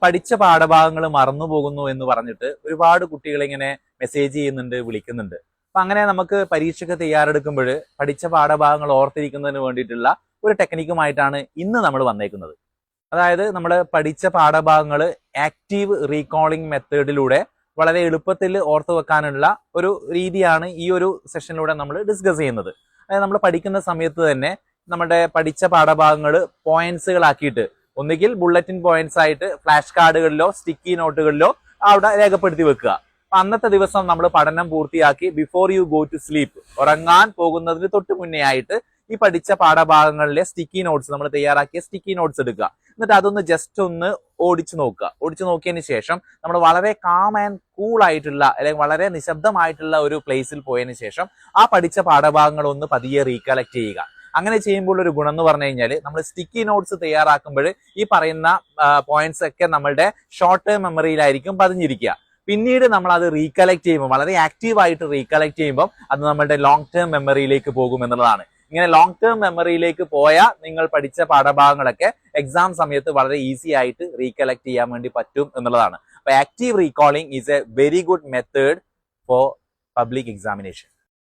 പഠിച്ച പാഠഭാഗങ്ങൾ മറന്നു പോകുന്നു എന്ന് പറഞ്ഞിട്ട് ഒരുപാട് കുട്ടികൾ ഇങ്ങനെ മെസ്സേജ് ചെയ്യുന്നുണ്ട്, വിളിക്കുന്നുണ്ട്. അപ്പൊ അങ്ങനെ നമുക്ക് പരീക്ഷയ്ക്ക് തയ്യാറെടുക്കുമ്പോൾ പഠിച്ച പാഠഭാഗങ്ങൾ ഓർത്തിരിക്കുന്നതിന് വേണ്ടിയിട്ടുള്ള ഒരു ടെക്നിക്കുമായിട്ടാണ് ഇന്ന് നമ്മൾ വന്നേക്കുന്നത്. അതായത് നമ്മൾ പഠിച്ച പാഠഭാഗങ്ങൾ ആക്റ്റീവ് റീകോളിംഗ് മെത്തേഡിലൂടെ വളരെ എളുപ്പത്തിൽ ഓർത്തു വെക്കാനുള്ള ഒരു രീതിയാണ് ഈ ഒരു സെഷനിലൂടെ നമ്മൾ ഡിസ്കസ് ചെയ്യുന്നത്. അതായത് നമ്മൾ പഠിക്കുന്ന സമയത്ത് തന്നെ നമ്മുടെ പഠിച്ച പാഠഭാഗങ്ങൾ പോയിന്റ്സുകളാക്കിയിട്ട് ഒന്നുകിൽ ബുള്ളറ്റിൻ പോയിന്റ്സ് ആയിട്ട് ഫ്ലാഷ് കാർഡുകളിലോ സ്റ്റിക്കി നോട്ടുകളിലോ അവിടെ രേഖപ്പെടുത്തി വെക്കുക. അന്നത്തെ ദിവസം നമ്മൾ പഠനം പൂർത്തിയാക്കി before you go to sleep, ഉറങ്ങാൻ പോകുന്നതിന് തൊട്ട് മുന്നേ ആയിട്ട് ഈ പഠിച്ച പാഠഭാഗങ്ങളിലെ സ്റ്റിക്കി നോട്ട്സ്, നമ്മൾ തയ്യാറാക്കിയ സ്റ്റിക്കി നോട്ട്സ് എടുക്കുക. എന്നിട്ട് അതൊന്ന് ജസ്റ്റ് ഒന്ന് ഓടിച്ചു നോക്കുക. ഓടിച്ചു നോക്കിയതിന് ശേഷം നമ്മൾ വളരെ കാം ആൻഡ് കൂൾ ആയിട്ടുള്ള അല്ലെങ്കിൽ വളരെ നിശബ്ദമായിട്ടുള്ള ഒരു പ്ലേസിൽ പോയതിനു ശേഷം ആ പഠിച്ച പാഠഭാഗങ്ങൾ ഒന്ന് പതിയെ റീകളക്ട് ചെയ്യുക. അങ്ങനെ ചെയ്യുമ്പോൾ ഒരു ഗുണം എന്ന് പറഞ്ഞു കഴിഞ്ഞാൽ നമ്മൾ സ്റ്റിക്കി നോട്ട്സ് തയ്യാറാക്കുമ്പോൾ ഈ പറയുന്ന പോയിന്റ്സ് ഒക്കെ നമ്മളുടെ ഷോർട്ട് ടേം മെമ്മറിയിലായിരിക്കും പതിഞ്ഞിരിക്കുക. പിന്നീട് നമ്മൾ അത് റീകളക്ട് ചെയ്യുമ്പോൾ, വളരെ ആക്റ്റീവായിട്ട് റീകളക്ട് ചെയ്യുമ്പോൾ അത് നമ്മളുടെ ലോങ് ടേം മെമ്മറിയിലേക്ക് പോകും എന്നുള്ളതാണ്. ഇങ്ങനെ ലോങ് ടേം മെമ്മറിയിലേക്ക് പോയാൽ നിങ്ങൾ പഠിച്ച പാഠഭാഗങ്ങളൊക്കെ എക്സാം സമയത്ത് വളരെ ഈസി ആയിട്ട് റീകളക്ട് ചെയ്യാൻ വേണ്ടി പറ്റും എന്നുള്ളതാണ്. അപ്പൊ active recalling is A very good method for public examination.